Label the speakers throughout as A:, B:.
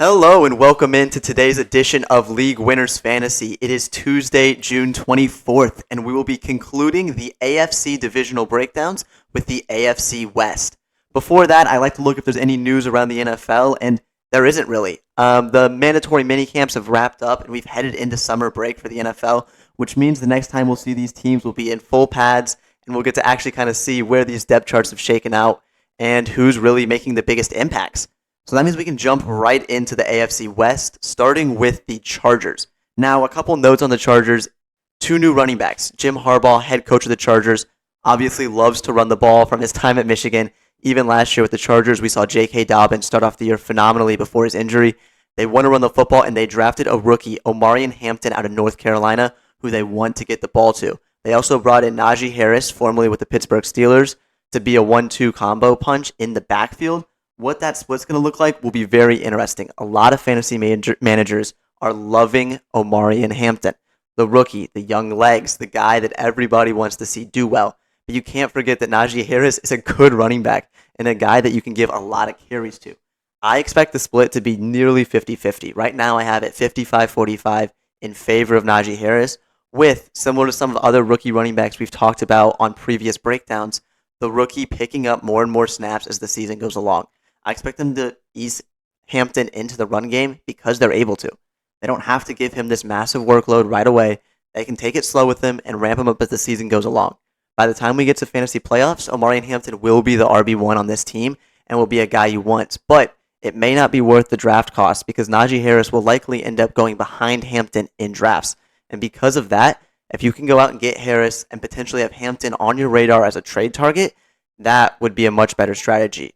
A: Hello and welcome into today's edition of League Winners Fantasy. It is Tuesday, June 24th, and we will be concluding the AFC Divisional breakdowns with the AFC West. Before that, I like to look if there's any news around the NFL, and there isn't really. The mandatory minicamps have wrapped up, and we've headed into summer break for the NFL, which means the next time we'll see these teams will be in full pads, and we'll get to actually kind of see where these depth charts have shaken out and who's really making the biggest impacts. So that means we can jump right into the AFC West, starting with the Chargers. Now, a couple notes on the Chargers. Two new running backs. Jim Harbaugh, head coach of the Chargers, obviously loves to run the ball from his time at Michigan. Even last year with the Chargers, we saw J.K. Dobbins start off the year phenomenally before his injury. They want to run the football, and they drafted a rookie, Omarion Hampton, out of North Carolina, who they want to get the ball to. They also brought in Najee Harris, formerly with the Pittsburgh Steelers, to be a 1-2 combo punch in the backfield. What that split's going to look like will be very interesting. A lot of fantasy managers are loving Omarion Hampton, the rookie, the young legs, the guy that everybody wants to see do well. But you can't forget that Najee Harris is a good running back and a guy that you can give a lot of carries to. I expect the split to be nearly 50-50. Right now I have it 55-45 in favor of Najee Harris, with, similar to some of the other rookie running backs we've talked about on previous breakdowns, the rookie picking up more and more snaps as the season goes along. I expect them to ease Hampton into the run game because they're able to. They don't have to give him this massive workload right away. They can take it slow with him and ramp him up as the season goes along. By the time we get to fantasy playoffs, Omarion Hampton will be the RB1 on this team and will be a guy you want. But it may not be worth the draft cost because Najee Harris will likely end up going behind Hampton in drafts. And because of that, if you can go out and get Harris and potentially have Hampton on your radar as a trade target, that would be a much better strategy.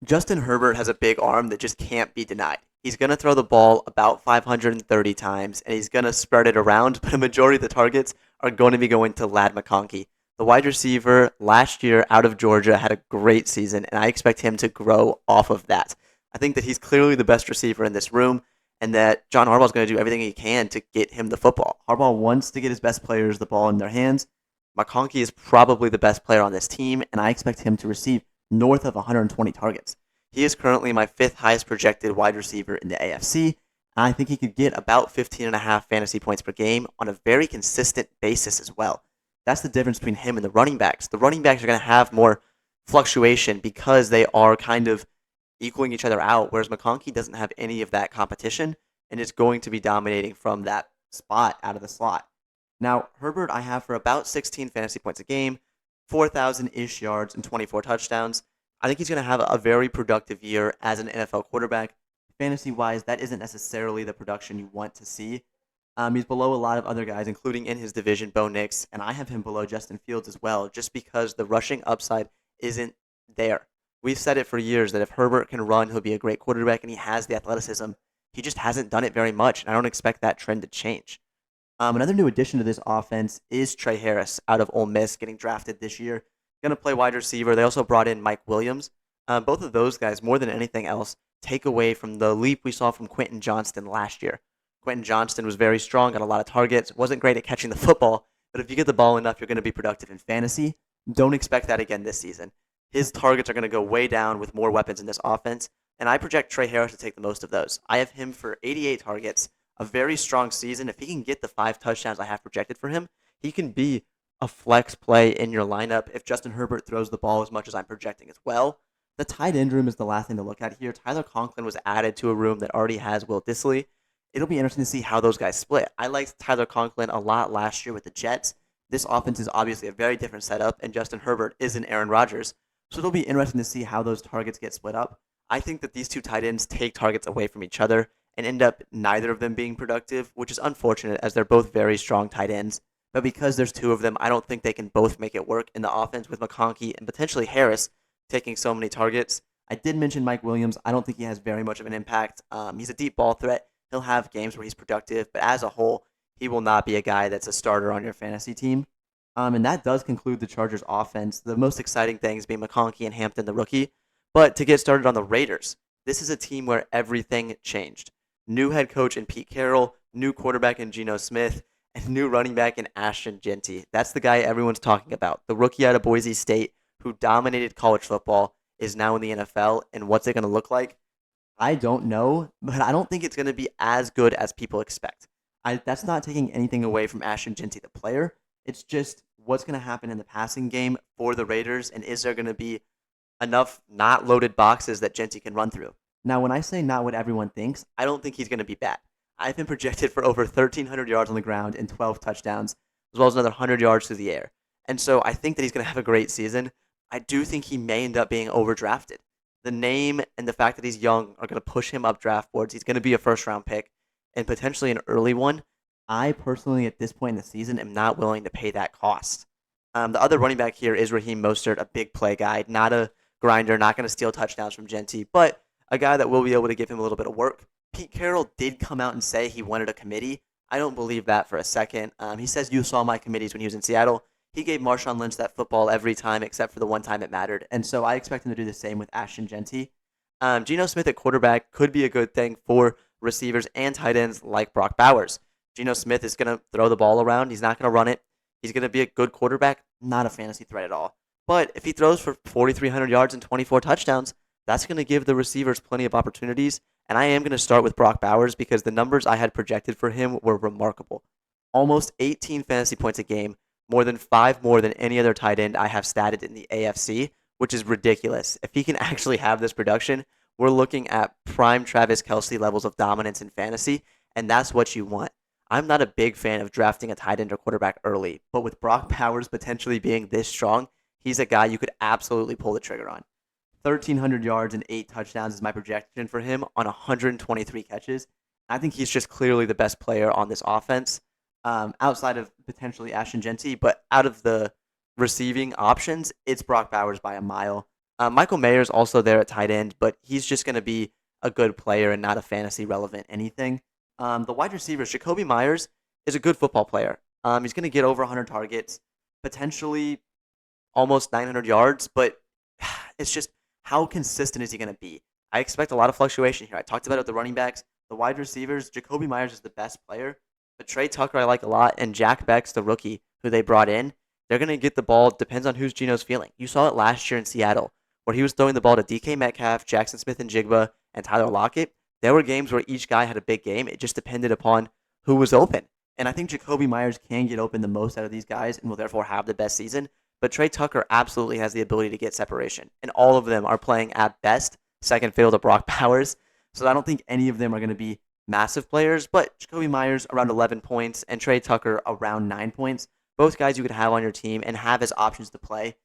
A: Justin Herbert has a big arm that just can't be denied. He's going to throw the ball about 530 times, and he's going to spread it around, but a majority of the targets are going to be going to Ladd McConkey. The wide receiver last year out of Georgia had a great season, and I expect him to grow off of that. I think that he's clearly the best receiver in this room, and that John Harbaugh is going to do everything he can to get him the football. Harbaugh wants to get his best players the ball in their hands. McConkey is probably the best player on this team, and I expect him to receive north of 120 targets. He is currently my fifth highest projected wide receiver in the AFC, and I think he could get about 15.5 fantasy points per game on a very consistent basis as well. That's the difference between him and the running backs. The running backs are going to have more fluctuation because they are kind of equaling each other out, whereas McConkey doesn't have any of that competition and is going to be dominating from that spot out of the slot. Now, Herbert I have for about 16 fantasy points a game, 4,000-ish yards and 24 touchdowns. I think he's going to have a very productive year as an NFL quarterback. Fantasy-wise, that isn't necessarily the production you want to see. He's below a lot of other guys, including in his division, Bo Nix, and I have him below Justin Fields as well, just because the rushing upside isn't there. We've said it for years that if Herbert can run, he'll be a great quarterback, and he has the athleticism. He just hasn't done it very much, and I don't expect that trend to change. Another new addition to this offense is Trey Harris out of Ole Miss, getting drafted this year. Going to play wide receiver. They also brought in Mike Williams. Both of those guys, more than anything else, take away from the leap we saw from Quentin Johnston last year. Quentin Johnston was very strong, got a lot of targets, wasn't great at catching the football, but if you get the ball enough, you're going to be productive in fantasy. Don't expect that again this season. His targets are going to go way down with more weapons in this offense, and I project Trey Harris to take the most of those. I have him for 88 targets, a very strong season. If he can get the 5 touchdowns I have projected for him, he can be a flex play in your lineup if Justin Herbert throws the ball as much as I'm projecting as well. The tight end room is the last thing to look at here. Tyler Conklin was added to a room that already has Will Dissly. It'll be interesting to see how those guys split. I liked Tyler Conklin a lot last year with the Jets. This offense is obviously a very different setup, and Justin Herbert isn't Aaron Rodgers. So it'll be interesting to see how those targets get split up. I think that these two tight ends take targets away from each other and end up neither of them being productive, which is unfortunate as they're both very strong tight ends. But because there's two of them, I don't think they can both make it work in the offense with McConkey and potentially Harris taking so many targets. I did mention Mike Williams. I don't think he has very much of an impact. He's a deep ball threat. He'll have games where he's productive, but as a whole, he will not be a guy that's a starter on your fantasy team. And that does conclude the Chargers offense. The most exciting things being McConkey and Hampton, the rookie. But to get started on the Raiders, this is a team where everything changed. New head coach in Pete Carroll, new quarterback in Geno Smith, and new running back in Ashton Jeanty. That's the guy everyone's talking about. The rookie out of Boise State who dominated college football is now in the NFL. And what's it going to look like? I don't know, but I don't think it's going to be as good as people expect. That's not taking anything away from Ashton Jinty, the player. It's just what's going to happen in the passing game for the Raiders, and is there going to be enough not loaded boxes that Jinty can run through? Now, when I say not what everyone thinks, I don't think he's going to be bad. I've been projected for over 1,300 yards on the ground and 12 touchdowns, as well as another 100 yards through the air. And so I think that he's going to have a great season. I do think he may end up being overdrafted. The name and the fact that he's young are going to push him up draft boards. He's going to be a first round pick and potentially an early one. I personally, at this point in the season, am not willing to pay that cost. The other running back here is Raheem Mostert, a big play guy, not a grinder, not going to steal touchdowns from Genty, but a guy that will be able to give him a little bit of work. Pete Carroll did come out and say he wanted a committee. I don't believe that for a second. He says, "You saw my committees when he was in Seattle." He gave Marshawn Lynch that football every time except for the one time it mattered. And so I expect him to do the same with Ashton Genty. Geno Smith at quarterback could be a good thing for receivers and tight ends like Brock Bowers. Geno Smith is going to throw the ball around. He's not going to run it. He's going to be a good quarterback, not a fantasy threat at all. But if he throws for 4,300 yards and 24 touchdowns, that's going to give the receivers plenty of opportunities. And I am going to start with Brock Bowers because the numbers I had projected for him were remarkable. Almost 18 fantasy points a game, more than 5 more than any other tight end I have statted in the AFC, which is ridiculous. If he can actually have this production, we're looking at prime Travis Kelce levels of dominance in fantasy, and that's what you want. I'm not a big fan of drafting a tight end or quarterback early, but with Brock Bowers potentially being this strong, he's a guy you could absolutely pull the trigger on. 1,300 yards and 8 touchdowns is my projection for him on 123 catches. I think he's just clearly the best player on this offense, outside of potentially Ashton Genty, but out of the receiving options, it's Brock Bowers by a mile. Michael Mayer's also there at tight end, but he's just going to be a good player and not a fantasy relevant anything. The wide receivers, Jacoby Myers is a good football player. He's going to get over 100 targets, potentially almost 900 yards, but it's just how consistent is he going to be? I expect a lot of fluctuation here. I talked about it with the running backs, the wide receivers. Jacoby Myers is the best player, but Trey Tucker I like a lot, and Jack Beck's the rookie who they brought in. They're going to get the ball. Depends on who's Geno's feeling. You saw it last year in Seattle, where he was throwing the ball to DK Metcalf, Jackson Smith and Jigba, and Tyler Lockett. There were games where each guy had a big game. It just depended upon who was open. And I think Jacoby Myers can get open the most out of these guys and will therefore have the best season. But Trey Tucker absolutely has the ability to get separation. And all of them are playing at best second fiddle to Brock Bowers. So I don't think any of them are going to be massive players. But Jacoby Myers around 11 points and Trey Tucker around 9 points. Both guys you could have on your team and have as options to play.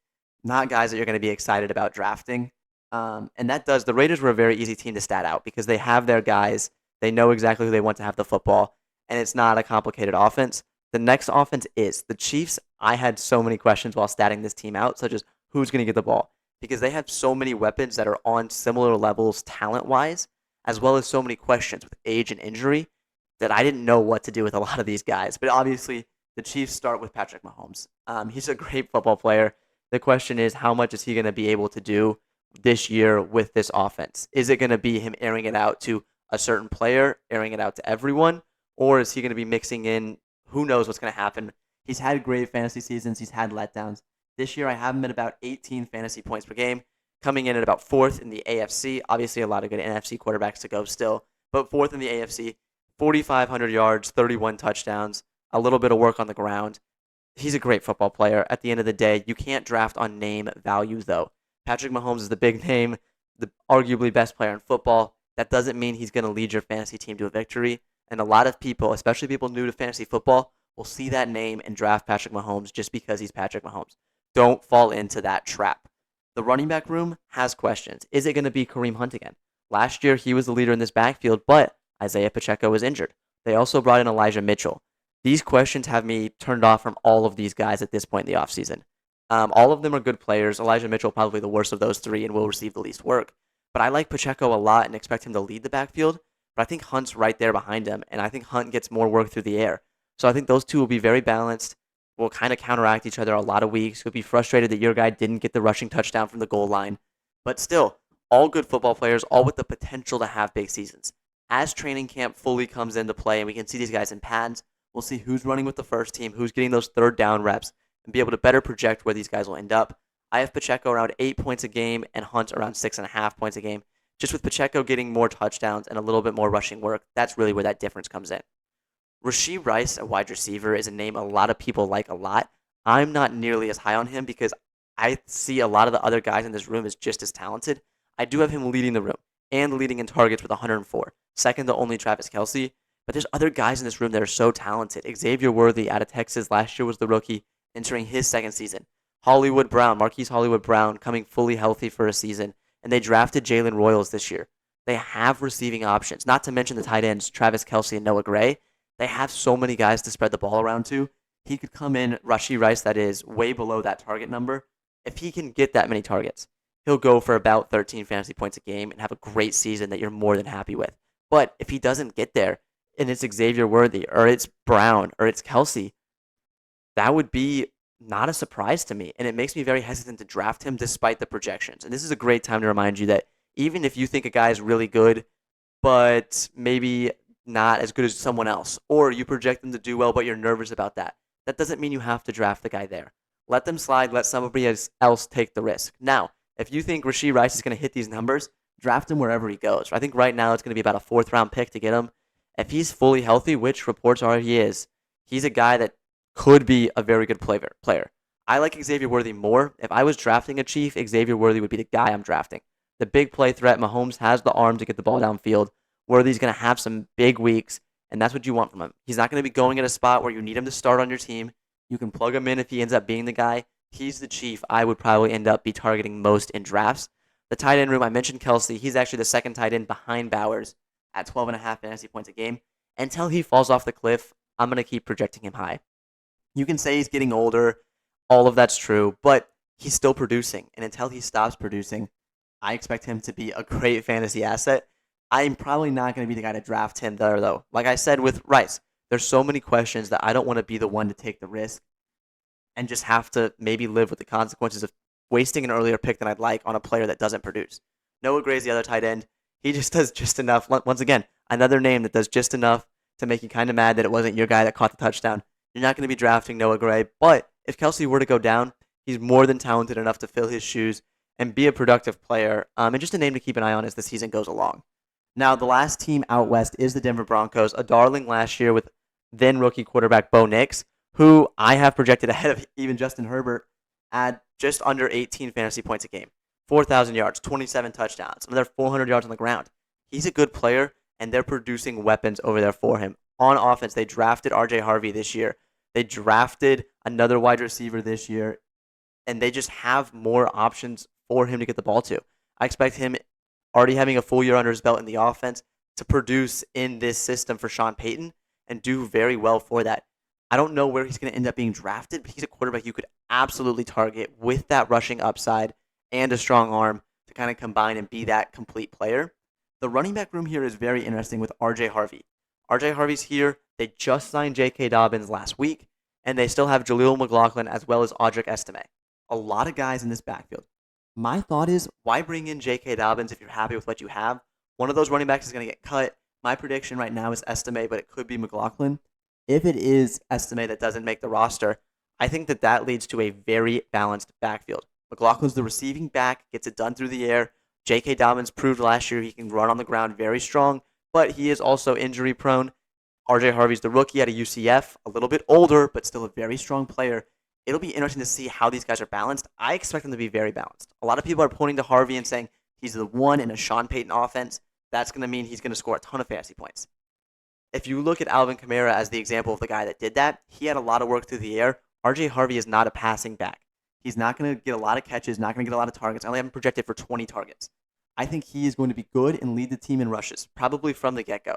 A: Not guys that you're going to be excited about drafting. And the Raiders were a very easy team to stat out because they have their guys. They know exactly who they want to have the football. And it's not a complicated offense. The next offense is the Chiefs. I had so many questions while statting this team out, such as who's going to get the ball, because they have so many weapons that are on similar levels talent-wise, as well as so many questions with age and injury that I didn't know what to do with a lot of these guys. But obviously, the Chiefs start with Patrick Mahomes. He's a great football player. The question is, how much is he going to be able to do this year with this offense? Is it going to be him airing it out to a certain player, airing it out to everyone, or is he going to be mixing in? Who knows what's going to happen? He's had great fantasy seasons. He's had letdowns. This year, I have him at about 18 fantasy points per game, coming in at about 4th in the AFC. Obviously, a lot of good NFC quarterbacks to go still, but 4th in the AFC, 4,500 yards, 31 touchdowns, a little bit of work on the ground. He's a great football player. At the end of the day, you can't draft on name value, though. Patrick Mahomes is the big name, the arguably best player in football. That doesn't mean he's going to lead your fantasy team to a victory. And a lot of people, especially people new to fantasy football, will see that name and draft Patrick Mahomes just because he's Patrick Mahomes. Don't fall into that trap. The running back room has questions. Is it going to be Kareem Hunt again? Last year, he was the leader in this backfield, but Isaiah Pacheco was injured. They also brought in Elijah Mitchell. These questions have me turned off from all of these guys at this point in the offseason. All of them are good players. Elijah Mitchell probably the worst of those three and will receive the least work. But I like Pacheco a lot and expect him to lead the backfield. But I think Hunt's right there behind him, and I think Hunt gets more work through the air. So I think those two will be very balanced, will kind of counteract each other a lot of weeks. You'll be frustrated that your guy didn't get the rushing touchdown from the goal line. But still, all good football players, all with the potential to have big seasons. As training camp fully comes into play and we can see these guys in pads, we'll see who's running with the first team, who's getting those third down reps, and be able to better project where these guys will end up. I have Pacheco around 8 points a game and Hunt around 6.5 points a game. Just with Pacheco getting more touchdowns and a little bit more rushing work, that's really where that difference comes in. Rashee Rice, a wide receiver, is a name a lot of people like a lot. I'm not nearly as high on him because I see a lot of the other guys in this room as just as talented. I do have him leading the room and leading in targets with 104, second to only Travis Kelce. But there's other guys in this room that are so talented. Xavier Worthy out of Texas last year was the rookie, entering his second season. Hollywood Brown, Marquise Hollywood Brown, coming fully healthy for a season. And they drafted Jalen Royals this year. They have receiving options, not to mention the tight ends, Travis Kelce and Noah Gray. They have so many guys to spread the ball around to. He could come in, Rashee Rice, that is, way below that target number. If he can get that many targets, he'll go for about 13 fantasy points a game and have a great season that you're more than happy with. But if he doesn't get there, and it's Xavier Worthy, or it's Brown, or it's Kelce, that would be not a surprise to me. And it makes me very hesitant to draft him despite the projections. And this is a great time to remind you that even if you think a guy is really good, but maybe not as good as someone else, or you project them to do well, but you're nervous about that, that doesn't mean you have to draft the guy there. Let them slide. Let somebody else take the risk. Now, if you think Rashee Rice is going to hit these numbers, draft him wherever he goes. I think right now it's going to be about a fourth-round pick to get him. If he's fully healthy, which reports are he is, he's a guy that could be a very good player. I like Xavier Worthy more. If I was drafting a Chief, Xavier Worthy would be the guy I'm drafting. The big play threat, Mahomes has the arm to get the ball downfield. Worthy's going to have some big weeks, and that's what you want from him. He's not going to be going at a spot where you need him to start on your team. You can plug him in if he ends up being the guy. He's the Chief I would probably end up be targeting most in drafts. The tight end room, I mentioned Kelce. He's actually the second tight end behind Bowers at 12.5 fantasy points a game. Until he falls off the cliff, I'm going to keep projecting him high. You can say he's getting older. All of that's true, but he's still producing. And until he stops producing, I expect him to be a great fantasy asset. I'm probably not going to be the guy to draft him there, though. Like I said with Rice, there's so many questions that I don't want to be the one to take the risk and just have to maybe live with the consequences of wasting an earlier pick than I'd like on a player that doesn't produce. Noah Gray's the other tight end. He just does just enough. Once again, another name that does just enough to make you kind of mad that it wasn't your guy that caught the touchdown. You're not going to be drafting Noah Gray, but if Kelce were to go down, he's more than talented enough to fill his shoes and be a productive player, and just a name to keep an eye on as the season goes along. Now, the last team out west is the Denver Broncos, a darling last year with then rookie quarterback Bo Nix, who I have projected ahead of even Justin Herbert at just under 18 fantasy points a game, 4,000 yards, 27 touchdowns, another 400 yards on the ground. He's a good player, and they're producing weapons over there for him. On offense, they drafted R.J. Harvey this year. They drafted another wide receiver this year, and they just have more options for him to get the ball to. I expect him, already having a full year under his belt in the offense, to produce in this system for Sean Payton and do very well for that. I don't know where he's going to end up being drafted, but he's a quarterback you could absolutely target with that rushing upside and a strong arm to kind of combine and be that complete player. The running back room here is very interesting with R.J. Harvey. R.J. Harvey's here. They just signed J.K. Dobbins last week, and they still have Jaleel McLaughlin as well as Audric Estime. A lot of guys in this backfield. My thought is, why bring in J.K. Dobbins if you're happy with what you have? One of those running backs is going to get cut. My prediction right now is Estime, but it could be McLaughlin. If it is Estime that doesn't make the roster, I think that leads to a very balanced backfield. McLaughlin's the receiving back, gets it done through the air. J.K. Dobbins proved last year he can run on the ground very strong, but he is also injury prone. R.J. Harvey's the rookie out of UCF, a little bit older, but still a very strong player. It'll be interesting to see how these guys are balanced. I expect them to be very balanced. A lot of people are pointing to Harvey and saying he's the one in a Sean Payton offense. That's going to mean he's going to score a ton of fantasy points. If you look at Alvin Kamara as the example of the guy that did that, he had a lot of work through the air. R.J. Harvey is not a passing back. He's not going to get a lot of catches, not going to get a lot of targets. I only have him projected for 20 targets. I think he is going to be good and lead the team in rushes, probably from the get-go.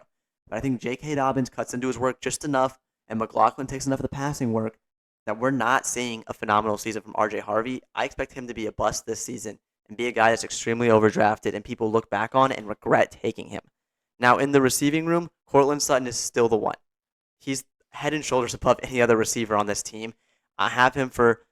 A: But I think J.K. Dobbins cuts into his work just enough, and McLaughlin takes enough of the passing work that we're not seeing a phenomenal season from R.J. Harvey. I expect him to be a bust this season and be a guy that's extremely overdrafted and people look back on and regret taking him. Now, in the receiving room, Courtland Sutton is still the one. He's head and shoulders above any other receiver on this team. I have him for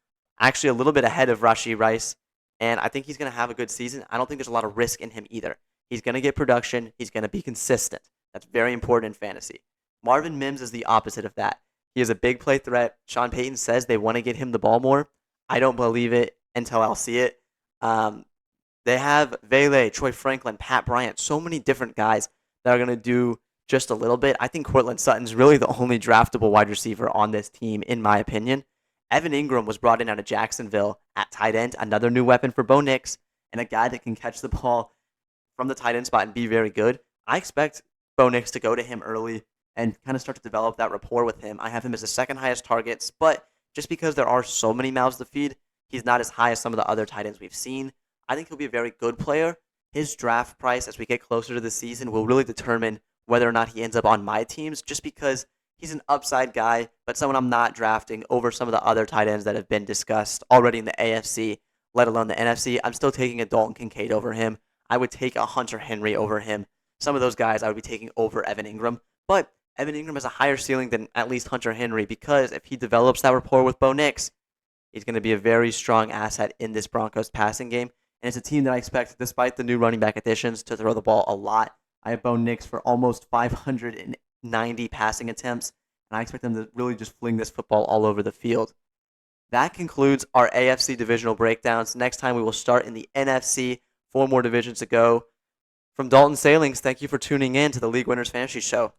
A: actually a little bit ahead of Rashee Rice, and I think he's going to have a good season. I don't think there's a lot of risk in him either. He's going to get production. He's going to be consistent. That's very important in fantasy. Marvin Mims is the opposite of that. He is a big play threat. Sean Payton says they want to get him the ball more. I don't believe it until I'll see it. They have Vele, Troy Franklin, Pat Bryant, so many different guys that are going to do just a little bit. I think Cortland Sutton's really the only draftable wide receiver on this team, in my opinion. Evan Ingram was brought in out of Jacksonville at tight end, another new weapon for Bo Nix, and a guy that can catch the ball from the tight end spot and be very good. I expect Bo Nix to go to him early and kind of start to develop that rapport with him. I have him as the second highest targets, but just because there are so many mouths to feed, he's not as high as some of the other tight ends we've seen. I think he'll be a very good player. His draft price as we get closer to the season will really determine whether or not he ends up on my teams, just because he's an upside guy, but someone I'm not drafting over some of the other tight ends that have been discussed already in the AFC, let alone the NFC. I'm still taking a Dalton Kincaid over him. I would take a Hunter Henry over him. Some of those guys I would be taking over Evan Ingram. But Evan Ingram has a higher ceiling than at least Hunter Henry, because if he develops that rapport with Bo Nix, he's going to be a very strong asset in this Broncos passing game. And it's a team that I expect, despite the new running back additions, to throw the ball a lot. I have Bo Nix for almost 590 passing attempts, and I expect them to really just fling this football all over the field. That concludes our AFC divisional breakdowns. Next time we will start in the NFC. 4 more divisions to go. From Dalton Sailings, thank you for tuning in to the League Winners Fantasy Show.